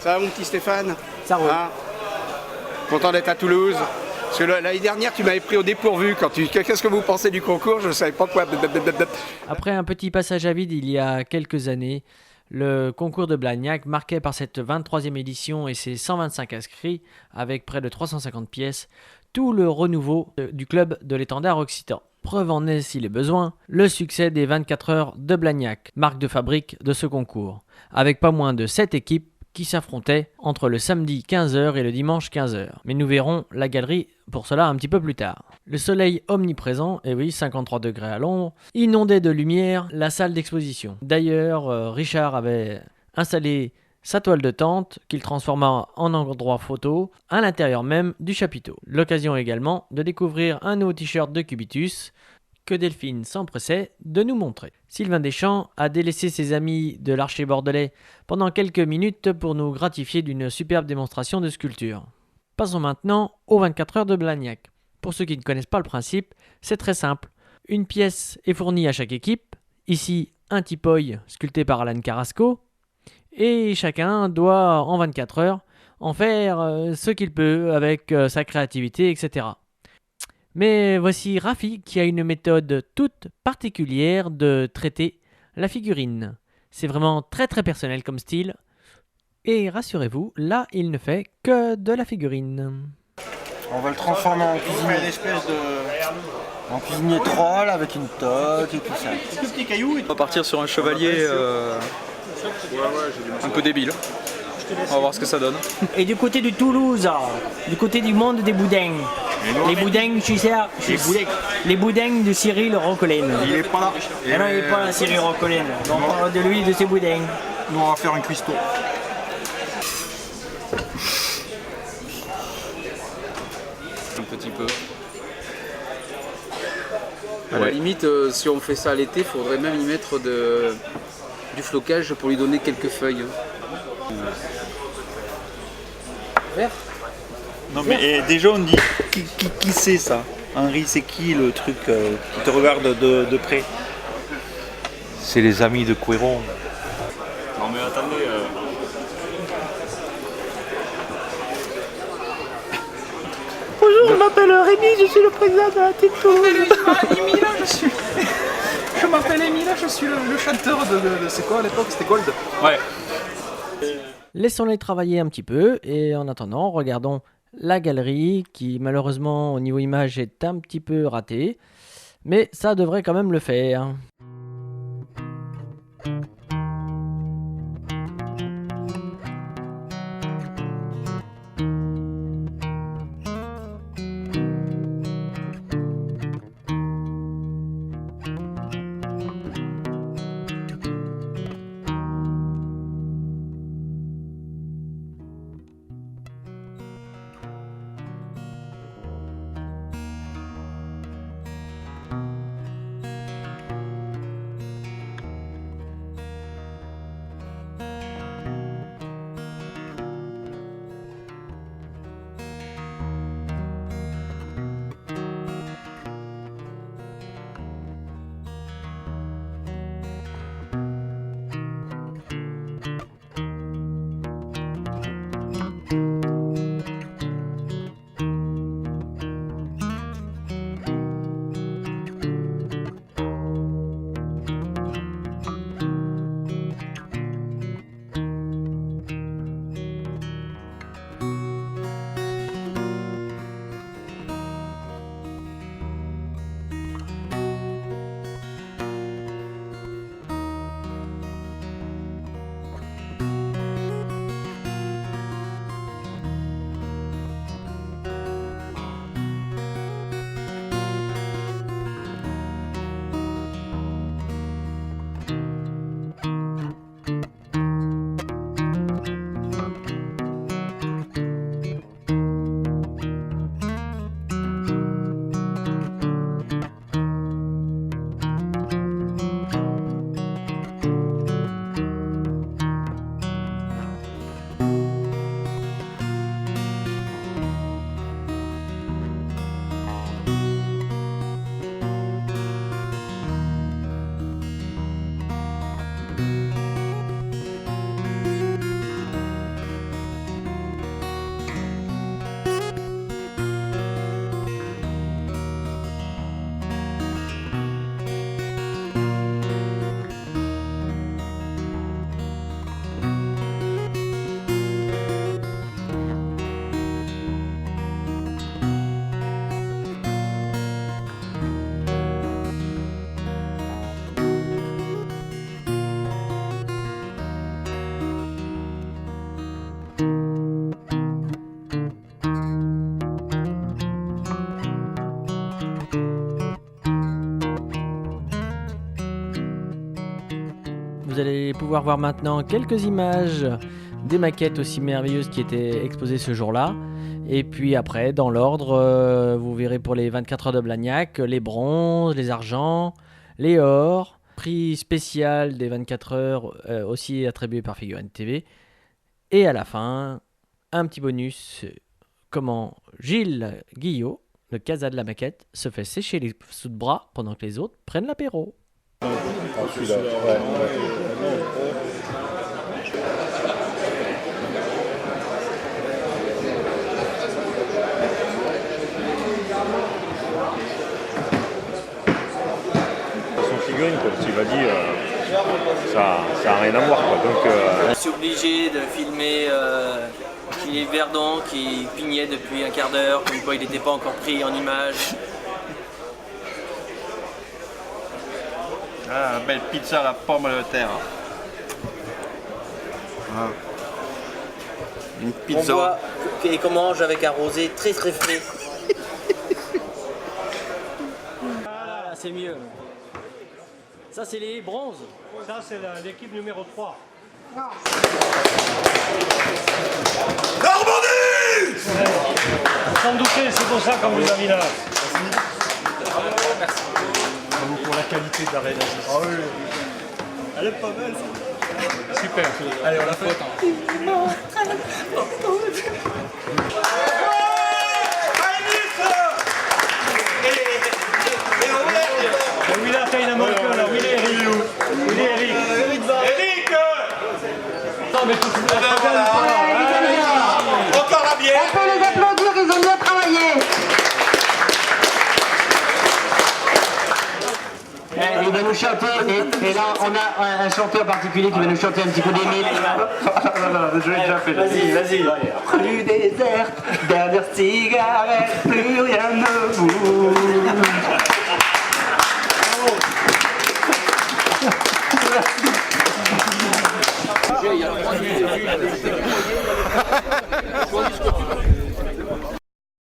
Ça va mon petit Stéphane? Ça roule. Hein, content d'être à Toulouse. Parce que l'année dernière, tu m'avais pris au dépourvu. Qu'est-ce que vous pensez du concours? Je ne savais pas quoi. Après un petit passage à vide il y a quelques années, le concours de Blagnac, marqué par cette 23e édition et ses 125 inscrits, avec près de 350 pièces, tout le renouveau du club de l'étendard occitan. Preuve en est, s'il est besoin, le succès des 24 heures de Blagnac, marque de fabrique de ce concours, avec pas moins de 7 équipes qui s'affrontaient entre le samedi 15h et le dimanche 15h. Mais nous verrons la galerie pour cela un petit peu plus tard. Le soleil omniprésent, et oui, 53 degrés à l'ombre, inondait de lumière la salle d'exposition. D'ailleurs, Richard avait installé sa toile de tente qu'il transforma en endroit photo à l'intérieur même du chapiteau. L'occasion également de découvrir un nouveau t-shirt de Cubitus que Delphine s'empressait de nous montrer. Sylvain Deschamps a délaissé ses amis de l'Archer bordelais pendant quelques minutes pour nous gratifier d'une superbe démonstration de sculpture. Passons maintenant aux 24 heures de Blagnac. Pour ceux qui ne connaissent pas le principe, c'est très simple. Une pièce est fournie à chaque équipe, ici un tipoï sculpté par Alan Carrasco, et chacun doit en 24 heures en faire ce qu'il peut avec sa créativité, etc. Mais voici Rafi qui a une méthode toute particulière de traiter la figurine. C'est vraiment très très personnel comme style. Et rassurez-vous, là il ne fait que de la figurine. On va le transformer en cuisinier. En cuisinier troll avec une toque et tout ça. On va partir sur un chevalier un peu débile. On va voir ce que ça donne. Et du côté de Toulouse, du côté du monde des boudins. Les boudins, tu sais, les boudins de Cyril Roquelaine. Il est pas là. Ah non, il n'est pas là, Cyril Roquelaine. On parle de lui, de ses boudins. Nous on va faire un cuistot. Un petit peu. À la limite, si on fait ça à l'été, il faudrait même y mettre du flocage pour lui donner quelques feuilles. Vert. Non mais déjà on dit qui c'est ça? Henri, c'est qui le truc qui te regarde de près? C'est les amis de Couéron. Non mais attendez. Bonjour, je m'appelle Rémi, je suis le président de la Team Toulouse. Je m'appelle Emile, je suis le chanteur de c'est quoi à l'époque? C'était Gold. Ouais. Laissons-les travailler un petit peu et en attendant, regardons la galerie qui malheureusement au niveau image est un petit peu ratée. Mais ça devrait quand même le faire. Vous allez pouvoir voir maintenant quelques images des maquettes aussi merveilleuses qui étaient exposées ce jour-là. Et puis après, dans l'ordre, vous verrez pour les 24 heures de Blagnac, les bronzes, les argents, les ors, prix spécial des 24 heures aussi attribué par Figurine TV. Et à la fin, un petit bonus, comment Gilles Guillot, le Casa de la maquette, se fait sécher les sous-de-bras pendant que les autres prennent l'apéro. Celui-là, son figurine, comme tu m'as dit, ça n'a rien à voir, quoi. Donc, Je suis obligé de filmer Philippe Verdon qui pignait depuis un quart d'heure, comme quoi il n'était pas encore pris en image. Ah, belle pizza à la pomme de terre. Ah. Une pizza. On boit et qu'on mange avec un rosé très très frais. Voilà, c'est mieux. Ça, c'est les bronzes. Ça, c'est l'équipe numéro 3. Normandie! Sans douter, c'est pour ça qu'on vous a mis là. Bravo pour la qualité de la réalisation. Ah oui. Elle est pas belle. Super. Allez, on la fait. Où il a fait une américaine là? Où il est Eric? Où il est Eric? Eric! Non mais tout le monde. Encore la bière! On peut les applaudir, ils ont bien travaillé. Il va nous chanter, et là on a un chanteur particulier qui va nous chanter un petit coup d'Émile. Je l'ai déjà fait. Vas-y. Rue déserte, dernière cigarette, plus rien ne bouge. Il y a 3 minutes de vue, il a